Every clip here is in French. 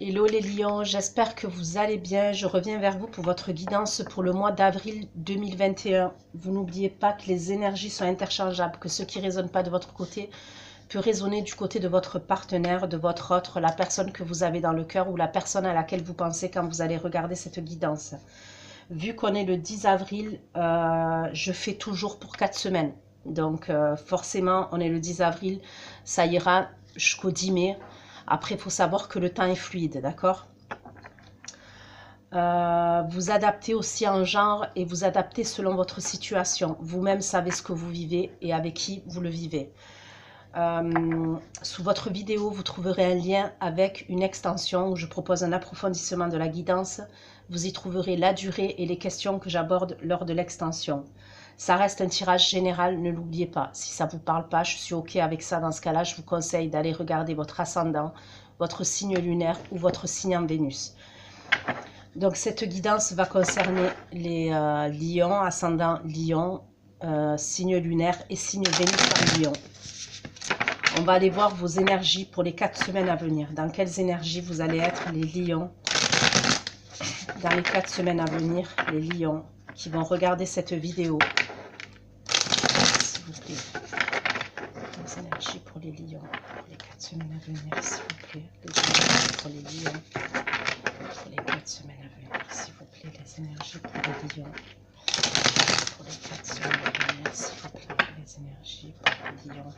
Hello les lions, j'espère que vous allez bien. Je reviens vers vous pour votre guidance pour le mois d'avril 2021. Vous n'oubliez pas que les énergies sont interchangeables, que ce qui ne résonne pas de votre côté peut résonner du côté de votre partenaire, de votre autre, la personne que vous avez dans le cœur ou la personne à laquelle vous pensez quand vous allez regarder cette guidance. Vu qu'on est le 10 avril, je fais toujours pour 4 semaines. Donc forcément, on est le 10 avril, ça ira jusqu'au 10 mai. Après, il faut savoir que le temps est fluide, d'accord? Vous adaptez aussi en genre et vous adaptez selon votre situation. Vous-même savez ce que vous vivez et avec qui vous le vivez. Sous votre vidéo, vous trouverez un lien avec une extension où je propose un approfondissement de la guidance. Vous y trouverez la durée et les questions que j'aborde lors de l'extension. Ça reste un tirage général, ne l'oubliez pas. Si ça ne vous parle pas, je suis OK avec ça. Dans ce cas-là, je vous conseille d'aller regarder votre ascendant, votre signe lunaire ou votre signe en Vénus. Donc cette guidance va concerner les lions, ascendant lion, signe lunaire et signe Vénus en lion. On va aller voir vos énergies pour les 4 semaines à venir. Dans quelles énergies vous allez être les lions dans les 4 semaines à venir, les lions qui vont regarder cette vidéo. S'il vous plaît. Les énergies pour les lions pour les 4 semaines à venir, s'il vous plaît. Les énergies pour les lions pour les 4 semaines à venir, s'il vous plaît. Les énergies pour les lions pour les 4 semaines à venir, s'il vous plaît. Les énergies pour les lions.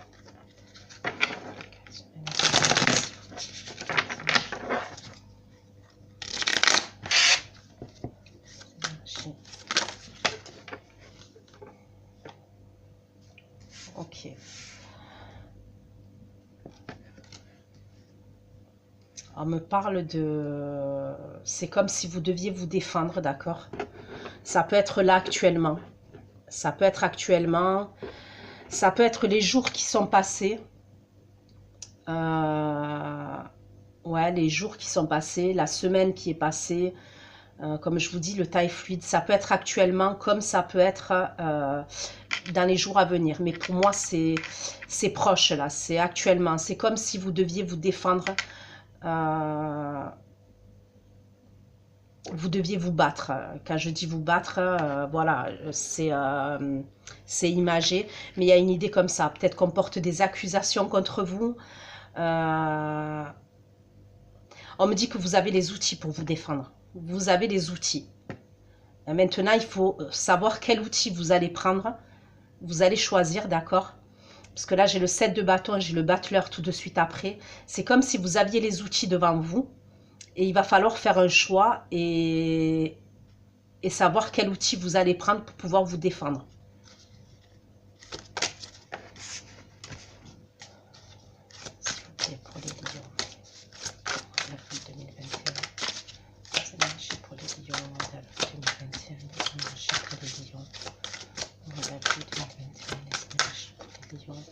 Ok. On me parle de... C'est comme si vous deviez vous défendre, d'accord? Ça peut être là actuellement. Ça peut être actuellement. Ça peut être les jours qui sont passés. Ouais, les jours qui sont passés, la semaine qui est passée. Comme je vous dis, le temps est fluide. Ça peut être actuellement comme ça peut être dans les jours à venir. Mais pour moi, c'est proche là. C'est actuellement. C'est comme si vous deviez vous défendre. Vous deviez vous battre. Quand je dis vous battre, voilà, c'est imagé. Mais il y a une idée comme ça. Peut-être qu'on porte des accusations contre vous. On me dit que vous avez les outils pour vous défendre. Vous avez les outils. Maintenant, il faut savoir quel outil vous allez prendre. Vous allez choisir, d'accord? Parce que là, j'ai le 7 de bâton, j'ai le battleur tout de suite après. C'est comme si vous aviez les outils devant vous. Et il va falloir faire un choix et savoir quel outil vous allez prendre pour pouvoir vous défendre. S'il vous plaît, pour les lions. Avril 2021. Les énergies pour les lions. Avril 2021. Les énergies pour les lions. Avril 2021. Les énergies pour les lions.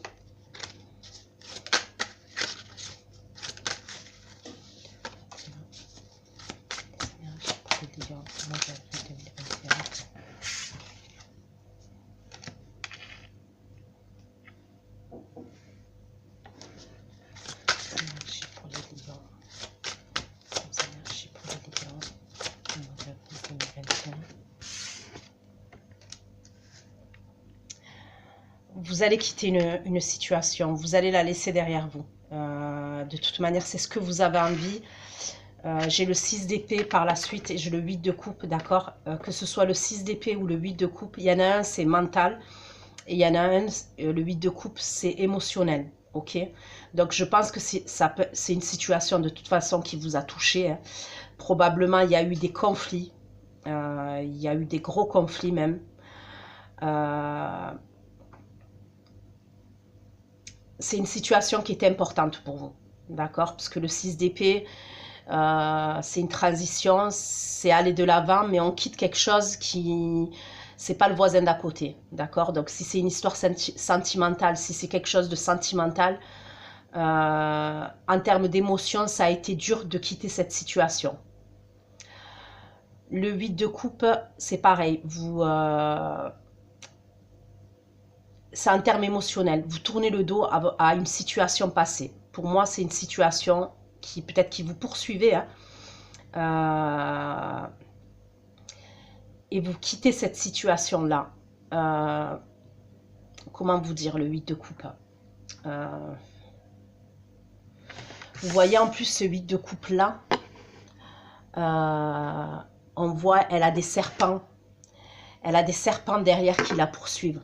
Vous allez quitter une situation, vous allez la laisser derrière vous. De toute manière, c'est ce que vous avez envie. J'ai le 6 d'épée par la suite et j'ai le 8 de coupe, d'accord? Que ce soit le 6 d'épée ou le 8 de coupe, il y en a un, c'est mental. Et il y en a un, le 8 de coupe, c'est émotionnel, ok? Donc, je pense que c'est une situation de toute façon qui vous a touché. Hein. Probablement, il y a eu des conflits. Il y a eu des gros conflits même. C'est une situation qui est importante pour vous, d'accord? Parce que le 6 d'épée, c'est une transition, c'est aller de l'avant, mais on quitte quelque chose qui... C'est pas le voisin d'à côté, d'accord? Donc, si c'est une histoire sentimentale, si c'est quelque chose de sentimental, en termes d'émotion, ça a été dur de quitter cette situation. Le 8 de coupe, c'est pareil. C'est en termes émotionnels. Vous tournez le dos à une situation passée. Pour moi, c'est une situation qui peut-être qui vous poursuivez, hein, et vous quittez cette situation-là. Comment vous dire le 8 de coupe, vous voyez en plus ce 8 de coupe là, on voit, elle a des serpents. Elle a des serpents derrière qui la poursuivent.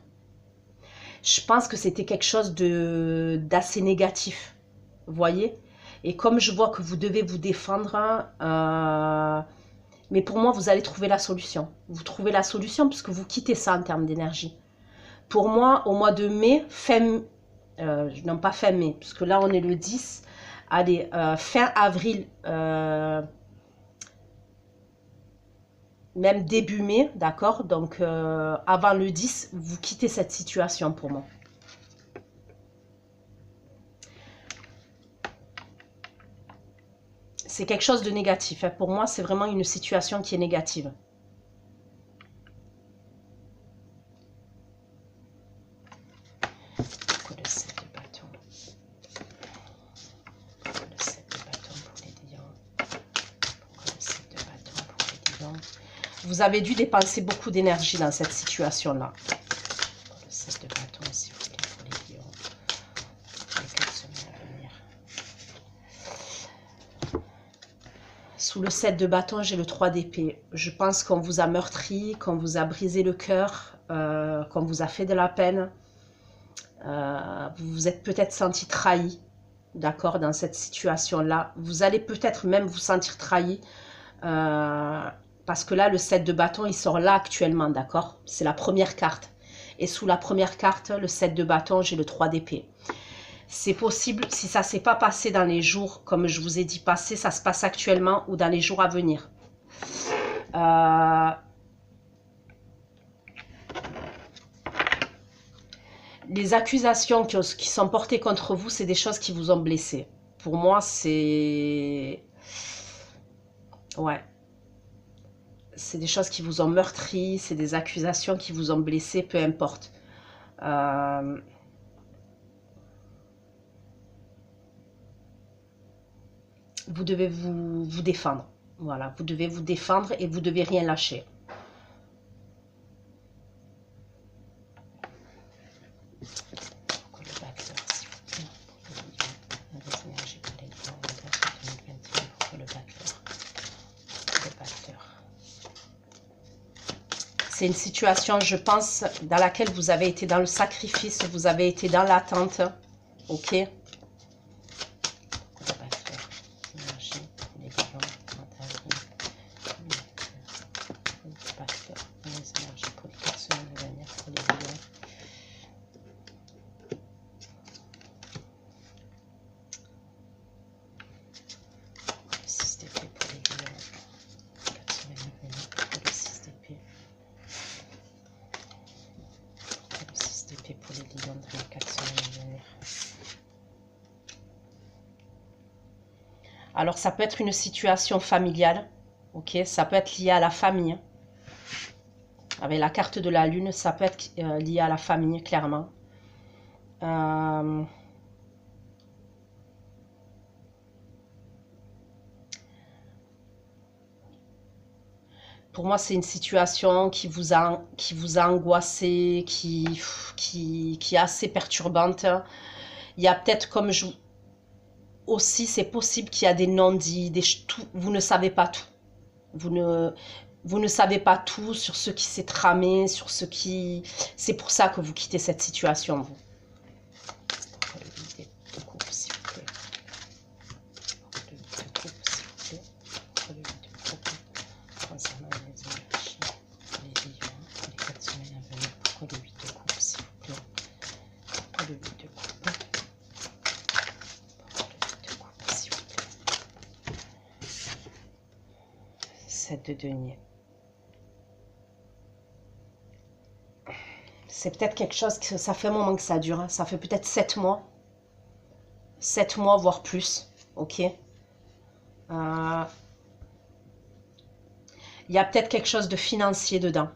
Je pense que c'était quelque chose d'assez négatif. Vous voyez? Et comme je vois que vous devez vous défendre, mais pour moi, vous allez trouver la solution. Vous trouvez la solution puisque vous quittez ça en termes d'énergie. Pour moi, au mois de mai, non pas fin mai, puisque là on est le 10, allez, fin avril, même début mai, d'accord? Donc avant le 10, vous quittez cette situation pour moi. C'est quelque chose de négatif, hein. Pour moi, c'est vraiment une situation qui est négative. Pourquoi le 7 de bâton? Pourquoi le 7 de bâton pour les lions? Pourquoi le 7 de bâton pour les lions? Vous avez dû dépenser beaucoup d'énergie dans cette situation-là. Pour le 7 de bâton, s'il vous plaît, pour les lions. Les 4 semaines à venir. Sous le 7 de bâton, j'ai le 3 d'épée. Je pense qu'on vous a meurtri, qu'on vous a brisé le cœur, qu'on vous a fait de la peine. Vous vous êtes peut-être senti trahi, d'accord, dans cette situation-là. Vous allez peut-être même vous sentir trahi. Parce que là, le 7 de bâton, il sort là actuellement, d'accord? C'est la première carte. Et sous la première carte, le 7 de bâton, j'ai le 3 d'épée. C'est possible, si ça ne s'est pas passé dans les jours, comme je vous ai dit passé, ça se passe actuellement ou dans les jours à venir. Les accusations qui sont portées contre vous, c'est des choses qui vous ont blessé. Pour moi, c'est... Ouais. C'est des choses qui vous ont meurtri, c'est des accusations qui vous ont blessé, peu importe. Vous devez vous défendre. Voilà, vous devez vous défendre et vous devez rien lâcher. Pourquoi le batteur, s'il vous plaît? Pourquoi les énergies pour les lions, 2021, pourquoi le batteur? Le batteur. C'est une situation, je pense, dans laquelle vous avez été dans le sacrifice, vous avez été dans l'attente, ok? Pour les lions dans les 4 semaines à venir. Alors, ça peut être une situation familiale, ok? Ça peut être lié à la famille. Avec la carte de la lune, ça peut être lié à la famille, clairement. Pour moi, c'est une situation qui vous a angoissé, qui est assez perturbante. Il y a peut-être, comme je... Aussi, c'est possible qu'il y a des non-dits, vous ne savez pas tout. Vous ne savez pas tout sur ce qui s'est tramé, sur ce qui... C'est pour ça que vous quittez cette situation, vous. Le 8 de coupe, s'il vous plaît. Pourquoi le 8 de coupe? Pourquoi le 8 de coupe, s'il vous plaît? 7 de denier. C'est peut-être quelque chose que ça fait un moment que ça dure. Hein. Ça fait peut-être 7 mois. 7 mois, voire plus. Ok. Il y a peut-être quelque chose de financier dedans.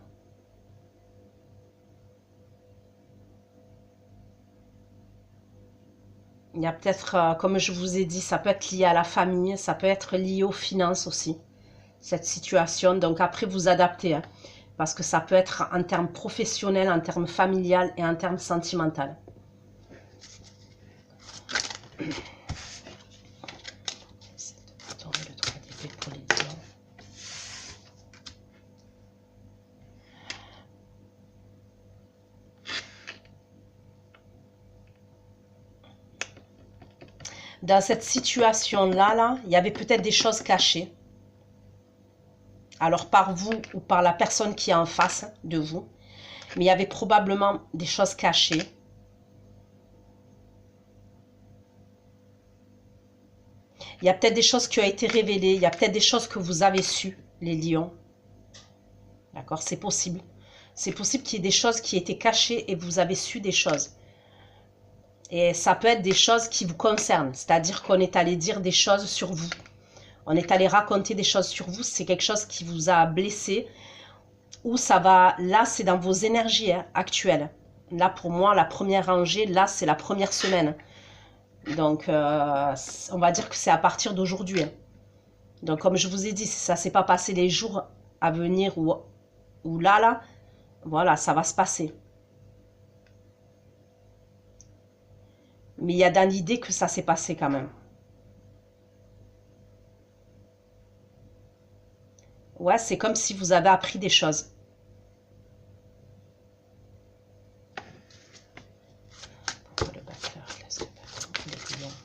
Il Il y a peut-être, comme je vous ai dit, ça peut être lié à la famille, ça peut être lié aux finances aussi, cette situation. Donc après, vous adaptez, hein, parce que ça peut être en termes professionnels, en termes familial et en termes sentimental. Dans cette situation-là, il y avait peut-être des choses cachées. Alors par vous ou par la personne qui est en face de vous. Mais il y avait probablement des choses cachées. Il y a peut-être des choses qui ont été révélées. Il y a peut-être des choses que vous avez sues, les lions. D'accord, c'est possible. C'est possible qu'il y ait des choses qui étaient cachées et vous avez su des choses. Et ça peut être des choses qui vous concernent. C'est-à-dire qu'on est allé dire des choses sur vous. On est allé raconter des choses sur vous. C'est quelque chose qui vous a blessé. Ou ça va... Là, c'est dans vos énergies actuelles. Là, pour moi, la première rangée, là, c'est la première semaine. Donc, on va dire que c'est à partir d'aujourd'hui. Donc, comme je vous ai dit, si ça ne s'est pas passé les jours à venir ou là, voilà, ça va se passer. Mais il y a dans l'idée que ça s'est passé quand même. Ouais, c'est comme si vous avez appris des choses. Pourquoi le batteur laisse le bâton pour les lions?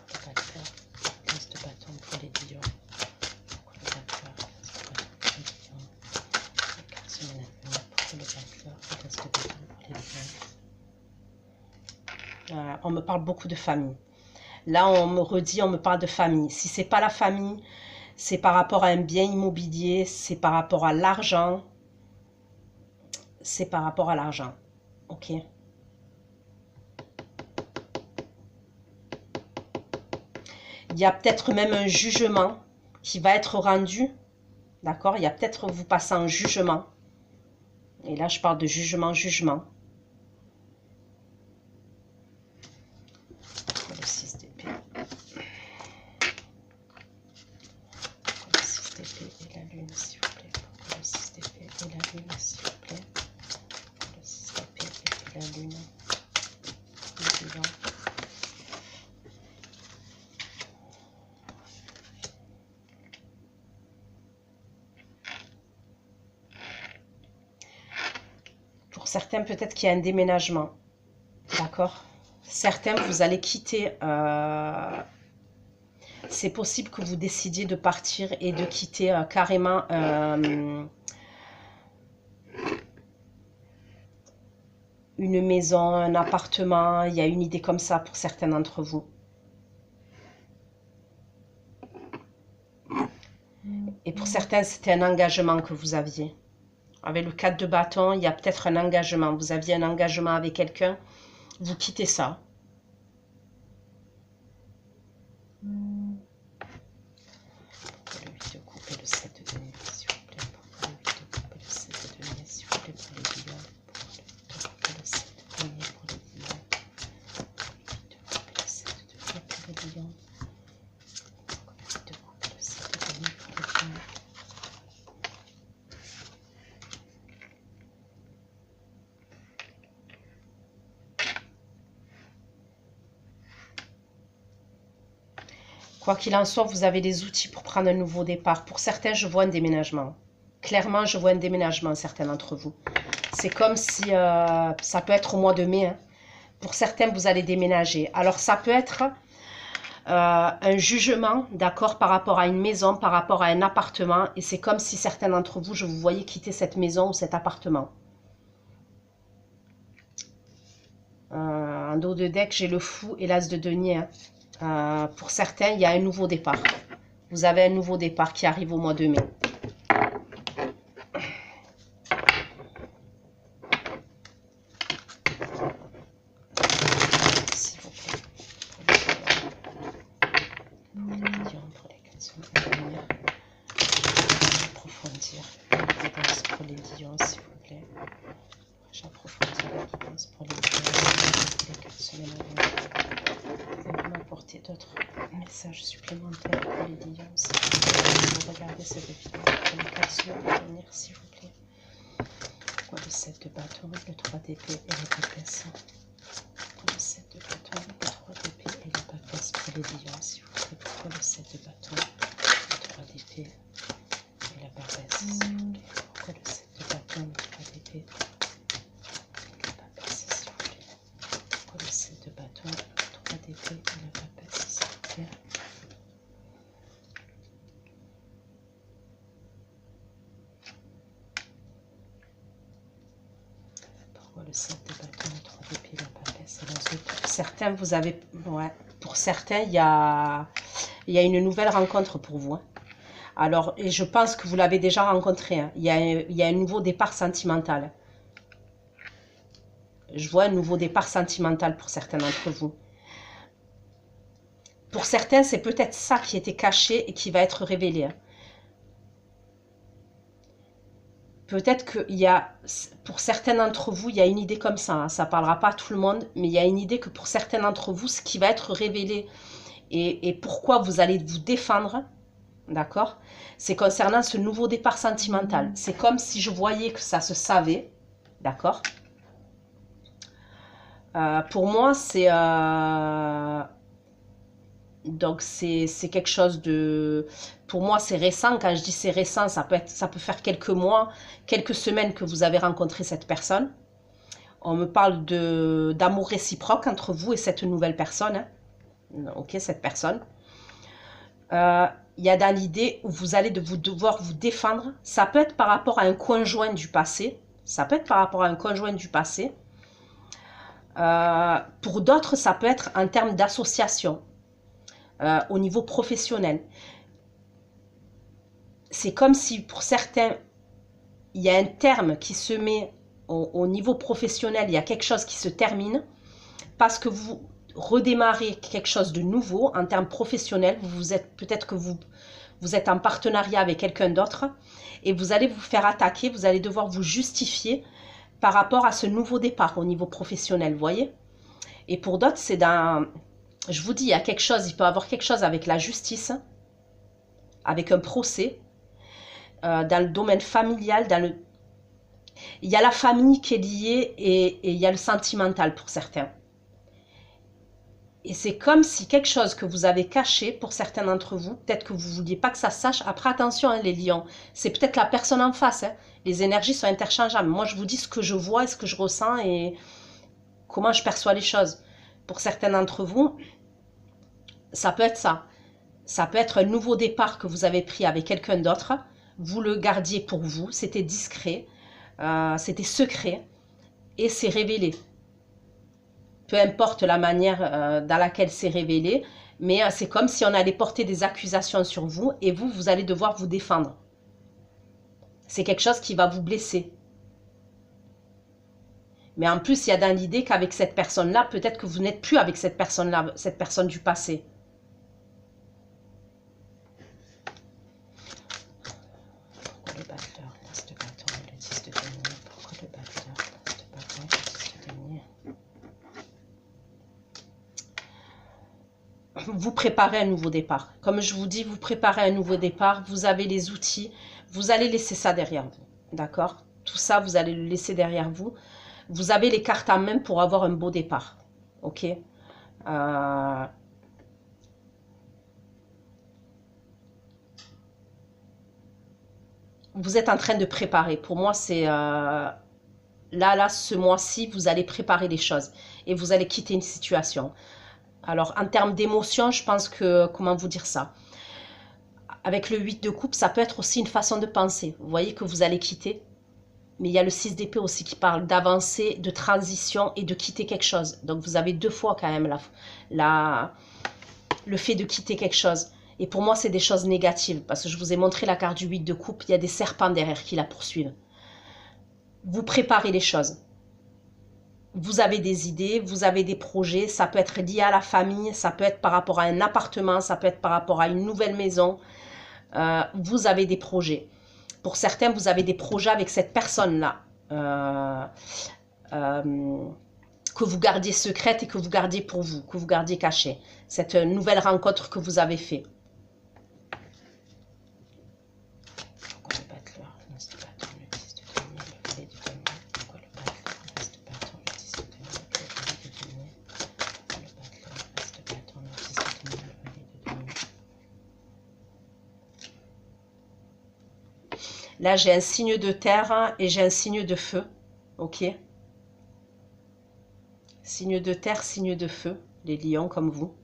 Le batteur laisse le bâton pour les lions. Pourquoi le batteur laisse le bâton pour les lions? Les 4 semaines à venir, pourquoi le batteur laisse le bâton pour les lions? On me parle beaucoup de famille. Là, on me redit, on me parle de famille. Si c'est pas la famille, c'est par rapport à un bien immobilier, c'est par rapport à l'argent. C'est par rapport à l'argent. Ok. Il y a peut-être même un jugement qui va être rendu. D'accord? Il y a peut-être vous passez un jugement. Et là, je parle de jugement. Le 6 d'épée. Le 6 d'épée et la lune, s'il vous plaît. Le 6 d'épée et la lune, s'il vous plaît. Le 6 d'épée et la lune. Le lion. Pour certains, peut-être qu'il y a un déménagement. D'accord? Certains, vous allez quitter... c'est possible que vous décidiez de partir et de quitter carrément... une maison, un appartement. Il y a une idée comme ça pour certains d'entre vous. Et pour certains, c'était un engagement que vous aviez. Avec le 4 de bâton, il y a peut-être un engagement. Vous aviez un engagement avec quelqu'un. Vous quittez ça. Le 8 de coupe et le 7 de denier, s'il vous plaît. Pourquoi le 8 de coupe et le 7 de denier, s'il vous plaît, pour les lions. Pourquoi le 8 de coupe et le 7 de denier pour les lions. Le 8 de coupe et le 7 de denier pour les lions. Pourquoi le 8 de coupe et le 7 de denier pour les lions. Quoi qu'il en soit, vous avez les outils pour prendre un nouveau départ. Pour certains, je vois un déménagement. Clairement, je vois un déménagement, certains d'entre vous. C'est comme si, ça peut être au mois de mai. Hein. Pour certains, vous allez déménager. Alors, ça peut être un jugement, d'accord, par rapport à une maison, par rapport à un appartement. Et c'est comme si certains d'entre vous, je vous voyais quitter cette maison ou cet appartement. En dos de deck, j'ai le fou et l'as de denier. Hein. Pour certains, il y a un nouveau départ. Vous avez un nouveau départ qui arrive au mois de mai. S'il vous plaît. Pour les lions, pour les 4 semaines à venir. Approfondir. Pour les lions, s'il vous plaît. J'approfondis la guidance pour les 4 semaines à venir. Pouvez-vous m'apporter d'autres messages supplémentaires pour les lions aussi? Regardez cette vidéo pour les 4 semaines à venir, s'il vous plaît. Pourquoi le 7 de bâton, le 3 d'épée et la papesse? Pourquoi le 7 de bâton, le 3 d'épée et la papesse pour les lions, s'il vous plaît? Pourquoi le 7 de bâton, le 3 d'épée et la papesse, s'il vous plaît? Pourquoi le 7 de bâton, le 3 d'épée et la papesse, s'il vous plaît? Pourquoi le 7 de bâton, le 3 d'épée et la papesse, s'il vous plaît? Le 7 de bâton, le 3 d'épée, la papesse. Pour certains, vous avez... Ouais, pour certains, il y a une nouvelle rencontre pour vous. Hein. Alors, et je pense que vous l'avez déjà rencontré. Hein. Il y a un nouveau départ sentimental. Je vois un nouveau départ sentimental pour certains d'entre vous. Pour certains, c'est peut-être ça qui était caché et qui va être révélé. Hein. Peut-être qu'il y a, pour certains d'entre vous, il y a une idée comme ça. Hein, ça ne parlera pas à tout le monde, mais il y a une idée que pour certains d'entre vous, ce qui va être révélé et pourquoi vous allez vous défendre, d'accord, c'est concernant ce nouveau départ sentimental. C'est comme si je voyais que ça se savait, d'accord. Pour moi, c'est... Donc, c'est quelque chose de... Pour moi, c'est récent. Quand je dis c'est récent, ça peut faire quelques mois, quelques semaines que vous avez rencontré cette personne. On me parle d'amour réciproque entre vous et cette nouvelle personne. Hein. Ok, cette personne. Il y a dans l'idée où vous allez devoir vous défendre. Ça peut être par rapport à un conjoint du passé. Ça peut être par rapport à un conjoint du passé. Pour d'autres, ça peut être en termes d'association. Au niveau professionnel. C'est comme si pour certains, il y a un terme qui se met au niveau professionnel, il y a quelque chose qui se termine parce que vous redémarrez quelque chose de nouveau en termes professionnels. Peut-être que vous êtes en partenariat avec quelqu'un d'autre et vous allez vous faire attaquer, vous allez devoir vous justifier par rapport à ce nouveau départ au niveau professionnel, vous voyez. Et pour d'autres, c'est dans... Je vous dis, il y a quelque chose, il peut y avoir quelque chose avec la justice, avec un procès, dans le domaine familial, il y a la famille qui est liée et il y a le sentimental pour certains. Et c'est comme si quelque chose que vous avez caché pour certains d'entre vous, peut-être que vous ne vouliez pas que ça se sache. Après, attention, hein, les lions, c'est peut-être la personne en face. Hein. Les énergies sont interchangeables. Moi, je vous dis ce que je vois et ce que je ressens et comment je perçois les choses. Pour certains d'entre vous, ça peut être ça. Ça peut être un nouveau départ que vous avez pris avec quelqu'un d'autre. Vous le gardiez pour vous. C'était discret. C'était secret. Et c'est révélé. Peu importe la manière dans laquelle c'est révélé. Mais c'est comme si on allait porter des accusations sur vous. Et vous allez devoir vous défendre. C'est quelque chose qui va vous blesser. Mais en plus, il y a dans l'idée qu'avec cette personne-là, peut-être que vous n'êtes plus avec cette personne-là, cette personne du passé. Pourquoi le batteur, l'as de bâton et le 10 de denier? Pourquoi le batteur, l'as de bâton et le 10 de denier? Vous préparez un nouveau départ. Comme je vous dis, vous préparez un nouveau départ. Vous avez les outils. Vous allez laisser ça derrière vous. D'accord? Tout ça, vous allez le laisser derrière vous. Vous avez les cartes en main pour avoir un beau départ. Ok? Vous êtes en train de préparer. Pour moi, c'est... là, ce mois-ci, vous allez préparer les choses. Et vous allez quitter une situation. Alors, en termes d'émotion, je pense que... Comment vous dire ça? Avec le 8 de coupe, ça peut être aussi une façon de penser. Vous voyez que vous allez quitter. Mais il y a le 6 d'épée aussi qui parle d'avancer, de transition et de quitter quelque chose. Donc, vous avez deux fois quand même le fait de quitter quelque chose. Et pour moi, c'est des choses négatives. Parce que je vous ai montré la carte du 8 de coupe. Il y a des serpents derrière qui la poursuivent. Vous préparez les choses. Vous avez des idées, vous avez des projets. Ça peut être lié à la famille. Ça peut être par rapport à un appartement. Ça peut être par rapport à une nouvelle maison. Vous avez des projets. Pour certains, vous avez des projets avec cette personne-là. que vous gardiez secrète et que vous gardiez pour vous, que vous gardiez cachée. Cette nouvelle rencontre que vous avez faite. Là, j'ai un signe de terre et j'ai un signe de feu. Ok? Signe de terre, signe de feu. Les lions comme vous.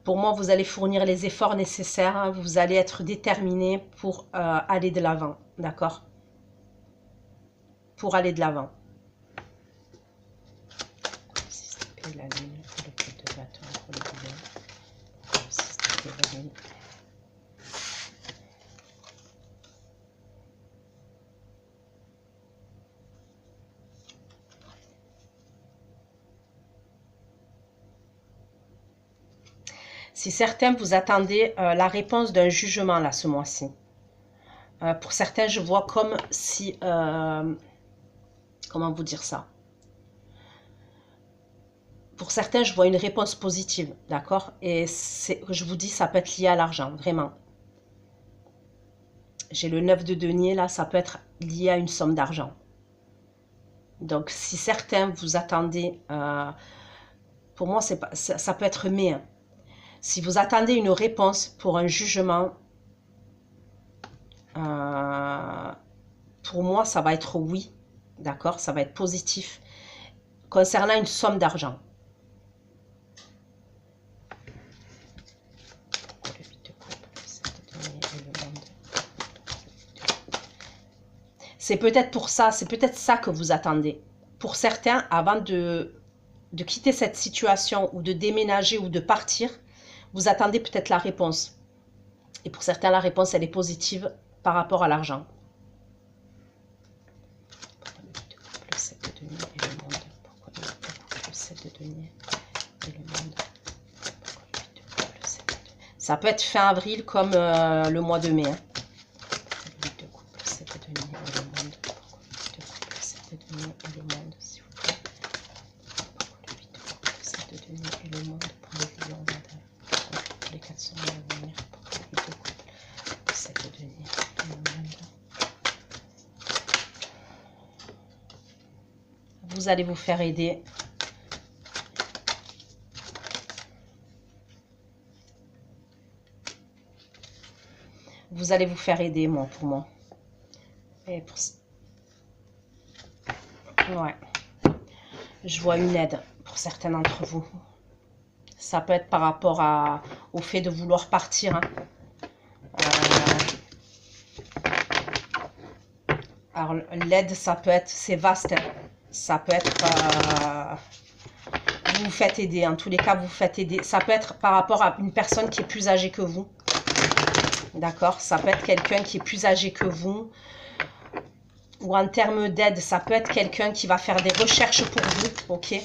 Pour moi, vous allez fournir les efforts nécessaires. Vous allez être déterminé pour aller de l'avant. D'accord? Pour aller de l'avant. La lune, le coup de bâton pour le lion. Si certains vous attendez la réponse d'un jugement là ce mois-ci. Pour certains, je vois comme si... comment vous dire ça? Pour certains, je vois une réponse positive, d'accord? Et je vous dis, ça peut être lié à l'argent, vraiment. J'ai le 9 de denier, là, ça peut être lié à une somme d'argent. Donc, si certains vous attendez, pour moi, ça peut être mais. Si vous attendez une réponse pour un jugement, pour moi, ça va être oui, d'accord? Ça va être positif concernant une somme d'argent. C'est peut-être pour ça, c'est peut-être ça que vous attendez. Pour certains, avant de quitter cette situation ou de déménager ou de partir, vous attendez peut-être la réponse. Et pour certains, la réponse, elle est positive par rapport à l'argent. Ça peut être fin avril comme le mois de mai. Hein. Vous allez vous faire aider. Vous allez vous faire aider, moi, pour moi. Et pour... Ouais. Je vois une aide pour certains d'entre vous. Ça peut être par rapport au fait de vouloir partir. Hein. Alors, l'aide, ça peut être... C'est vaste. Ça peut être... vous vous faites aider. En tous les cas, vous vous faites aider. Ça peut être par rapport à une personne qui est plus âgée que vous. D'accord? Ça peut être quelqu'un qui est plus âgé que vous. Ou en termes d'aide, ça peut être quelqu'un qui va faire des recherches pour vous. Ok?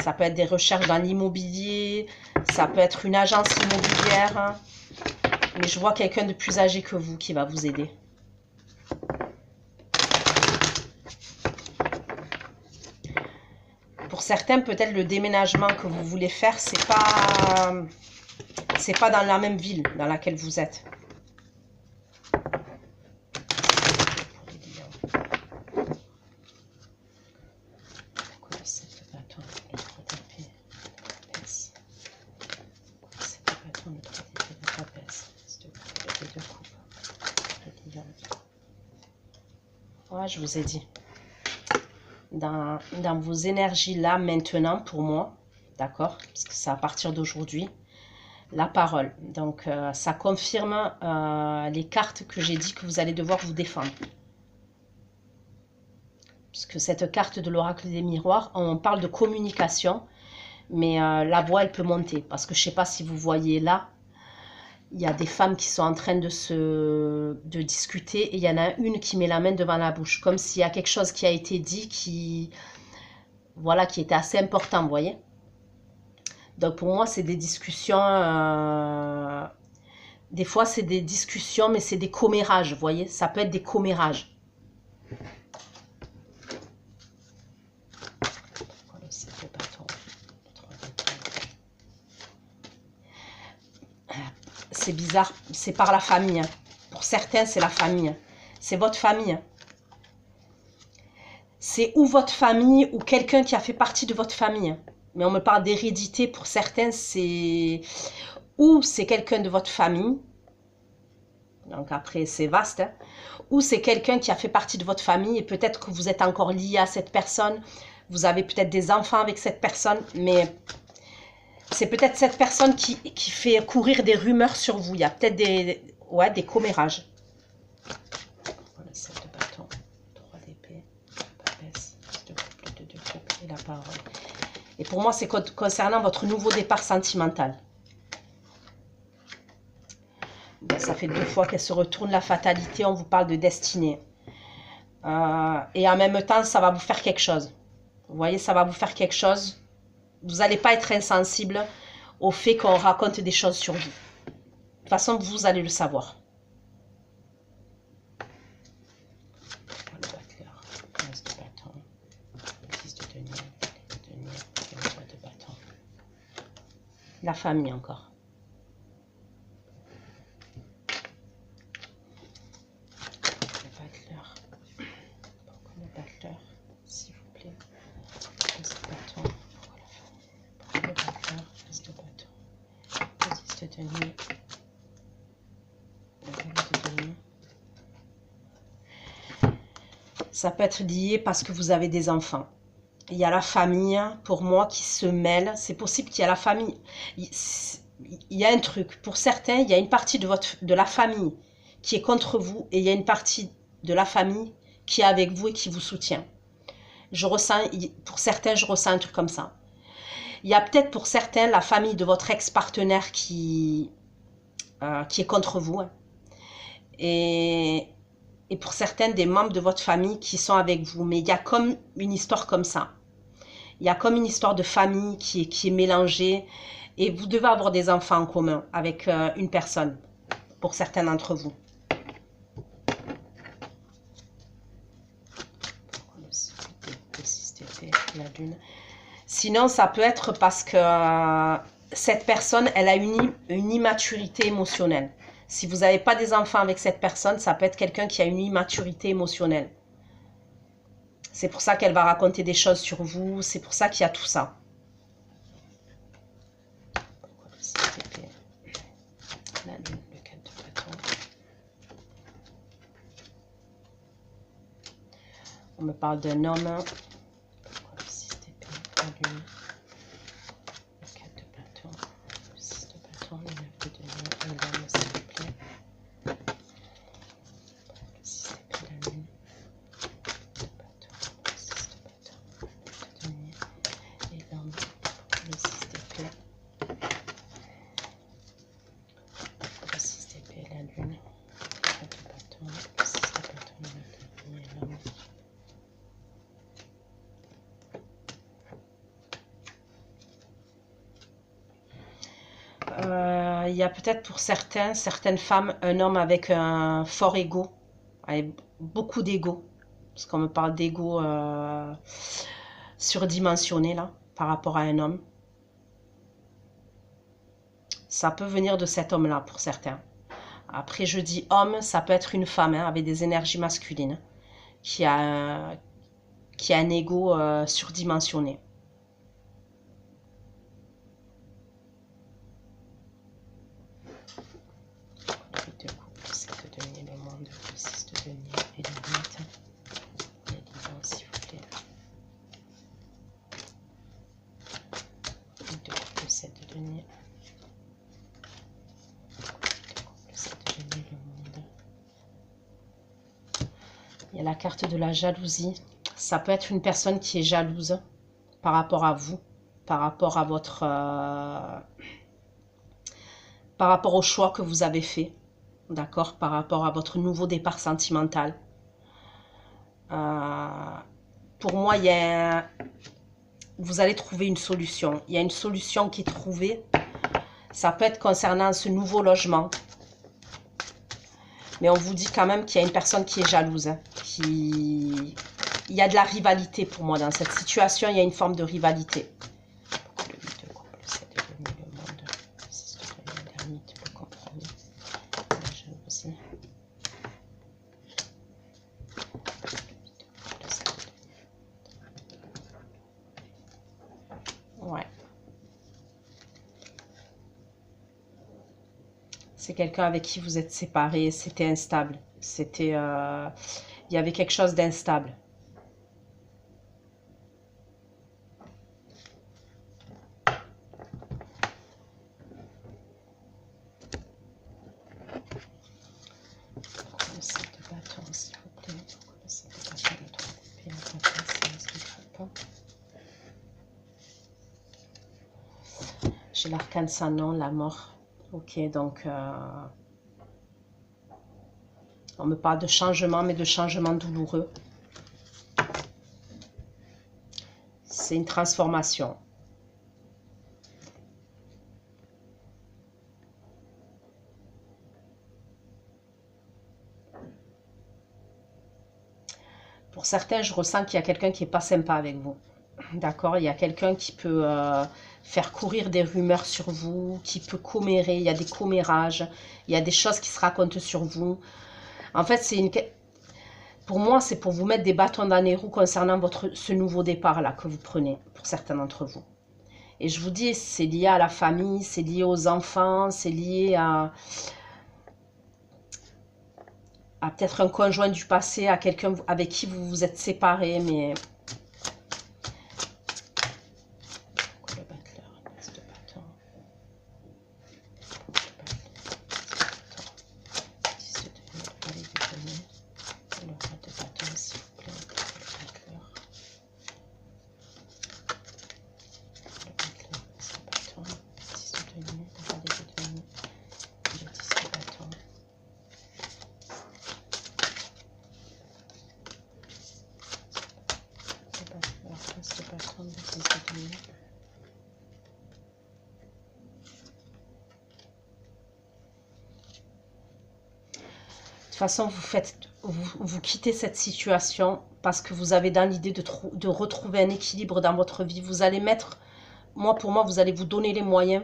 Ça peut être des recherches dans l'immobilier. Ça peut être une agence immobilière. Mais je vois quelqu'un de plus âgé que vous qui va vous aider. Pour certains, peut-être le déménagement que vous voulez faire, c'est pas dans la même ville dans laquelle vous êtes. Ouais, je vous ai dit. Dans vos énergies là, maintenant, pour moi, d'accord? Parce que c'est à partir d'aujourd'hui, la parole. Donc, ça confirme les cartes que j'ai dit que vous allez devoir vous défendre. Parce que cette carte de l'oracle des miroirs, on parle de communication, mais la voix, elle peut monter. Parce que je ne sais pas si vous voyez là, il y a des femmes qui sont en train de discuter et il y en a une qui met la main devant la bouche. Comme s'il y a quelque chose qui a été dit qui était assez important, vous voyez. Donc pour moi, c'est des discussions, des fois c'est des discussions, mais c'est des commérages, vous voyez, ça peut être des commérages. C'est bizarre, c'est par la famille. Pour certains, c'est la famille. C'est votre famille. C'est ou votre famille ou quelqu'un qui a fait partie de votre famille. Mais on me parle d'hérédité. Pour certains, c'est ou c'est quelqu'un de votre famille. Donc après, c'est vaste. Hein. Ou c'est quelqu'un qui a fait partie de votre famille et peut-être que vous êtes encore lié à cette personne. Vous avez peut-être des enfants avec cette personne, mais c'est peut-être cette personne qui fait courir des rumeurs sur vous. Il y a peut-être des commérages. Voilà, 7 de bâton, 3 d'épée, papesse, de couple, de couple et la parole. Et pour moi, c'est concernant votre nouveau départ sentimental. Ben, ça fait 2 fois qu'elle se retourne la fatalité, on vous parle de destinée. Et en même temps, ça va vous faire quelque chose. Vous voyez, ça va vous faire quelque chose. Vous n'allez pas être insensible au fait qu'on raconte des choses sur vous. De toute façon, vous allez le savoir. Le battleur, 15 de bâton, 10 de denier, de bâton. La famille encore. Le battleur. Pourquoi le battleur, s'il vous plaît. 15 de bâton. Pourquoi la famille? Pourquoi le battleur, 15 de bâton. 10 de denier. Ça peut être lié parce que vous avez des enfants. Il y a la famille, pour moi, qui se mêle. C'est possible qu'il y a la famille. Il y a un truc. Pour certains, il y a une partie de la famille qui est contre vous et il y a une partie de la famille qui est avec vous et qui vous soutient. Pour certains, je ressens un truc comme ça. Il y a peut-être pour certains la famille de votre ex-partenaire qui est contre vous. Et pour certains, des membres de votre famille qui sont avec vous. Mais il y a comme une histoire comme ça. Il y a comme une histoire de famille qui est mélangée. Et vous devez avoir des enfants en commun avec une personne, pour certains d'entre vous. Sinon, ça peut être parce que cette personne, elle a une immaturité émotionnelle. Si vous n'avez pas des enfants avec cette personne, ça peut être quelqu'un qui a une immaturité émotionnelle. C'est pour ça qu'elle va raconter des choses sur vous. C'est pour ça qu'il y a tout ça. La lune, le 4 de bâton. On me parle d'un homme. Pourquoi le 6 d'épée, la lune, le 4 de bâton, le 6 de bâton, le 9 de denier, et l'homme, s'il vous plaît. Le 6 d'épée, la lune, de bâton, le 6 de bâton, le 9 de denier, et l'homme, le 6 d'épée. Le 6 d'épée, la lune, le 4 de bâton, le 6 de bâton, le 9 de denier, et l'homme. Il y a peut-être pour certaines femmes, un homme avec un fort ego, avec beaucoup d'ego, parce qu'on me parle d'ego surdimensionné là, par rapport à un homme. Ça peut venir de cet homme-là pour certains. Après, je dis homme, ça peut être une femme hein, avec des énergies masculines, qui a un ego surdimensionné. Le 6 de denier et le 8. Et l'hiver, s'il vous plaît. Le 7 de denier. Le 7 de denier, le monde. Il y a la carte de la jalousie. Ça peut être une personne qui est jalouse par rapport à vous, par rapport à votre... par rapport au choix que vous avez fait. D'accord, par rapport à votre nouveau départ sentimental. Pour moi, il y a vous allez trouver une solution. Il y a une solution qui est trouvée. Ça peut être concernant ce nouveau logement. Mais on vous dit quand même qu'il y a une personne qui est jalouse. Hein, Il y a de la rivalité pour moi dans cette situation. Il y a une forme de rivalité. Le 8 de couple, 7 de denier, le monde, 6 de denier, l'ermite, le compromis, la jalousie. Ouais. C'est quelqu'un avec qui vous êtes séparés, c'était instable. C'était, il y avait quelque chose d'instable. Le 7 de bâton, s'il vous plaît. Le 7 de bâton, le 3 d'épée, la patience, il ne faut pas. J'ai l'arcane sans nom, la mort. Ok, donc on me parle de changement, mais de changement douloureux. C'est une transformation. Pour certains, je ressens qu'il y a quelqu'un qui n'est pas sympa avec vous. D'accord? Il y a quelqu'un qui peut faire courir des rumeurs sur vous, qui peut commérer, il y a des commérages, il y a des choses qui se racontent sur vous. En fait, pour moi, c'est pour vous mettre des bâtons dans les roues concernant ce nouveau départ-là que vous prenez, pour certains d'entre vous. Et je vous dis, c'est lié à la famille, c'est lié aux enfants, c'est lié à peut-être un conjoint du passé, à quelqu'un avec qui vous vous êtes séparés, mais... Le battleur, de bâton. 10 de denier, le valet de denier. Le roi de bâton, s'il vous plaît. Le battleur. Le battleur, 10 de bâton. 10 de denier, le valet de denier. Le 10 de bâton. Le patron de 10 de denier. De toute façon, vous quittez cette situation parce que vous avez dans l'idée de retrouver un équilibre dans votre vie. Vous allez mettre, pour moi, vous allez vous donner les moyens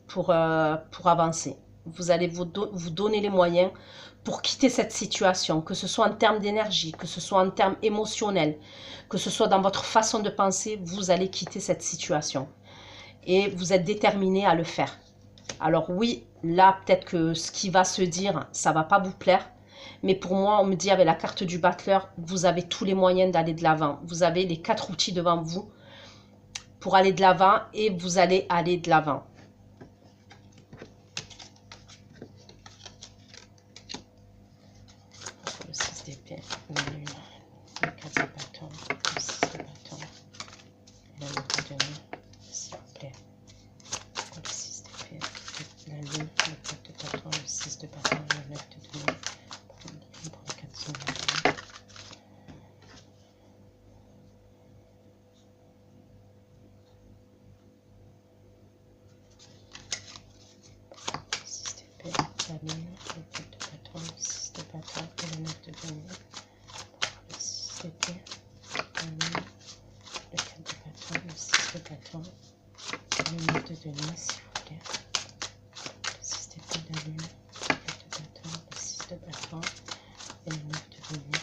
pour avancer. Vous allez vous donner les moyens pour quitter cette situation, que ce soit en termes d'énergie, que ce soit en termes émotionnels, que ce soit dans votre façon de penser, vous allez quitter cette situation. Et vous êtes déterminé à le faire. Alors oui, là, peut-être que ce qui va se dire, ça ne va pas vous plaire. Mais pour moi, on me dit avec la carte du battleur, vous avez tous les moyens d'aller de l'avant. Vous avez les 4 outils devant vous pour aller de l'avant et vous allez aller de l'avant. Le 6 d'épée, la lune, le 4 de bâton, le 6 de bâton, la lune de denier, s'il vous plaît. Le 6 d'épée, la lune, le 4 de bâton, le 6 de bâton, le 9 de denier. Pour le 4 de denier. Le 6 d'épée, la lune, le 4 de bâton, le 6 de bâton et le 9 de denier. Le 6 d'épée, la lune, le 4 de bâton, le 6 de bâton et le 9 de denier, s'il vous plaît. Le 6 d'épée, la lune, le 4 de bâton, le 6 de bâton et le 9 de denier.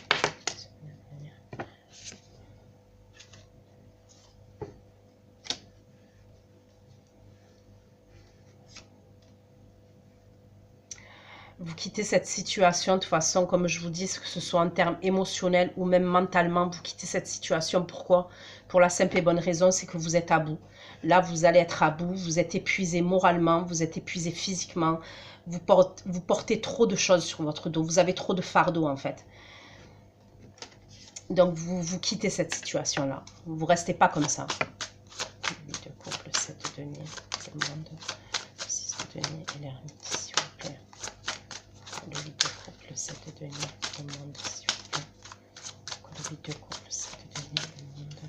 Vous quittez cette situation de toute façon, comme je vous dis, que ce soit en termes émotionnels ou même mentalement, vous quittez cette situation. Pourquoi? Pour la simple et bonne raison, c'est que vous êtes à bout. Là, vous allez être à bout, vous êtes épuisé moralement, vous êtes épuisé physiquement, vous portez trop de choses sur votre dos, vous avez trop de fardeau en fait. Donc, vous quittez cette situation-là. Vous ne restez pas comme ça. 8 de couple, 7 de denier, le monde, 6 de denier et l'ermite, s'il vous plaît. Le 8 de couple, le 7 de denier, le monde, s'il vous plaît. Le 8 de couple, 7 de denier, le monde.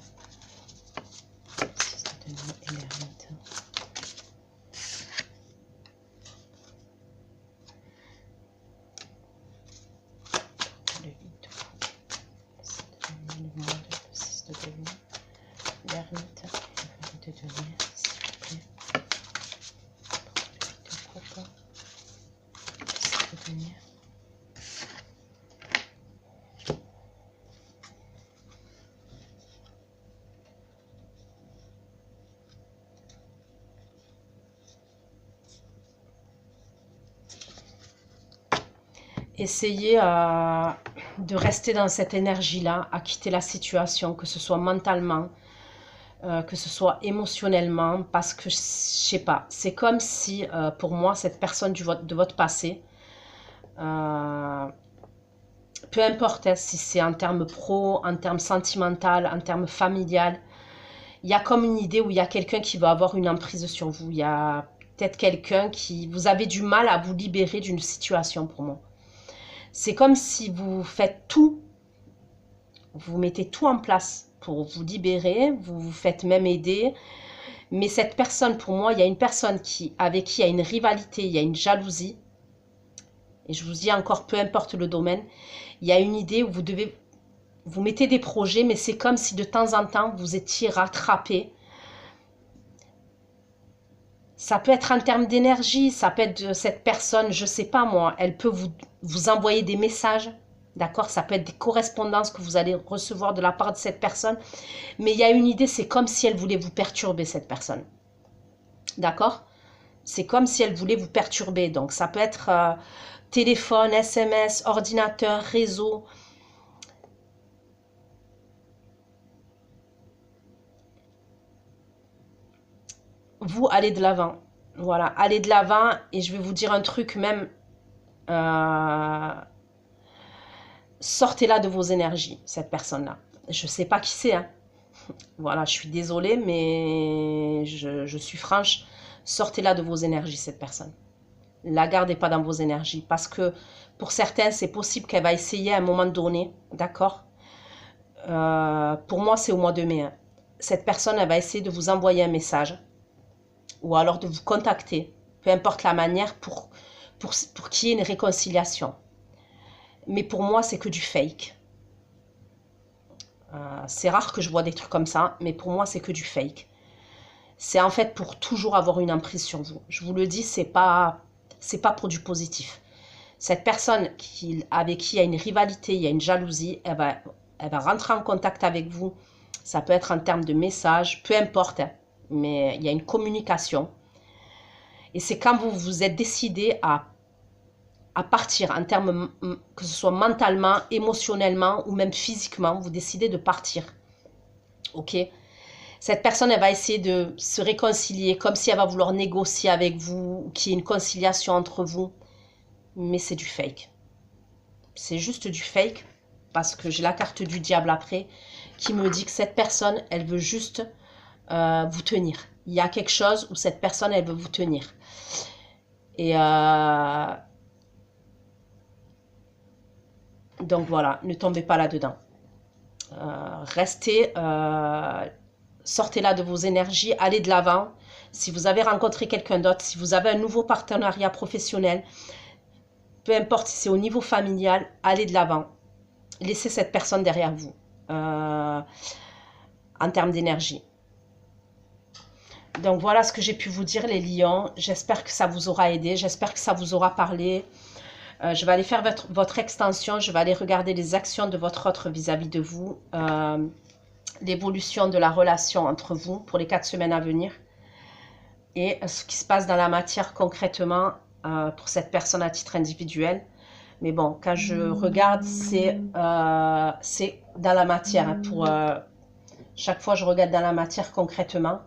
essayez de rester dans cette énergie-là, à quitter la situation, que ce soit mentalement, que ce soit émotionnellement, parce que, je sais pas, c'est comme si, pour moi, cette personne de votre passé, peu importe hein, si c'est en termes pro, en termes sentimental, en termes familial, il y a comme une idée où il y a quelqu'un qui va avoir une emprise sur vous. Il y a peut-être quelqu'un qui... Vous avez du mal à vous libérer d'une situation pour moi. C'est comme si vous faites tout, vous mettez tout en place pour vous libérer, vous vous faites même aider. Mais cette personne, pour moi, il y a une personne avec qui il y a une rivalité, il y a une jalousie. Et je vous dis encore, peu importe le domaine, il y a une idée où vous mettez des projets, mais c'est comme si de temps en temps, vous étiez rattrapé. Ça peut être en termes d'énergie, ça peut être de cette personne, je ne sais pas moi, elle peut vous envoyer des messages, d'accord? Ça peut être des correspondances que vous allez recevoir de la part de cette personne. Mais il y a une idée, c'est comme si elle voulait vous perturber, cette personne. D'accord? C'est comme si elle voulait vous perturber. Donc ça peut être téléphone, SMS, ordinateur, réseau. Vous allez de l'avant. Voilà, allez de l'avant. Et je vais vous dire un truc même. Sortez-la de vos énergies, cette personne-là. Je ne sais pas qui c'est. Hein. Voilà, je suis désolée, mais je suis franche. Sortez-la de vos énergies, cette personne. La gardez pas dans vos énergies. Parce que pour certains, c'est possible qu'elle va essayer à un moment donné. D'accord? Pour moi, c'est au mois de mai. Hein. Cette personne, elle va essayer de vous envoyer un message. Ou alors de vous contacter, peu importe la manière, pour qu'il y ait une réconciliation. Mais pour moi, c'est que du fake. C'est rare que je vois des trucs comme ça, mais pour moi, c'est que du fake. C'est en fait pour toujours avoir une emprise sur vous. Je vous le dis, c'est pas pour du positif. Cette personne avec qui il y a une rivalité, il y a une jalousie, elle va rentrer en contact avec vous. Ça peut être en termes de messages, peu importe. Hein. Mais il y a une communication. Et c'est quand vous vous êtes décidé à partir, en termes, que ce soit mentalement, émotionnellement ou même physiquement, vous décidez de partir. Ok? Cette personne, elle va essayer de se réconcilier, comme si elle va vouloir négocier avec vous, ou qu'il y ait une conciliation entre vous. Mais c'est du fake. C'est juste du fake, parce que j'ai la carte du diable après, qui me dit que cette personne, elle veut juste... vous tenir. Il y a quelque chose où cette personne, elle veut vous tenir. Et donc voilà, ne tombez pas là-dedans. Restez, sortez-la de vos énergies, allez de l'avant. Si vous avez rencontré quelqu'un d'autre, si vous avez un nouveau partenariat professionnel, peu importe si c'est au niveau familial, allez de l'avant. Laissez cette personne derrière vous, en termes d'énergie. Donc voilà ce que j'ai pu vous dire les lions. J'espère que ça vous aura aidé. J'espère que ça vous aura parlé. Je vais aller faire votre extension. Je vais aller regarder les actions de votre autre vis-à-vis de vous. L'évolution de la relation entre vous pour les 4 semaines à venir. Et ce qui se passe dans la matière concrètement pour cette personne à titre individuel. Mais bon, quand je regarde, c'est dans la matière. Hein, pour chaque fois, je regarde dans la matière concrètement.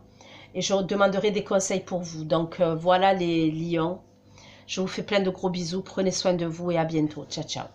Et je demanderai des conseils pour vous. Donc voilà les lions. Je vous fais plein de gros bisous. Prenez soin de vous et à bientôt. Ciao, ciao.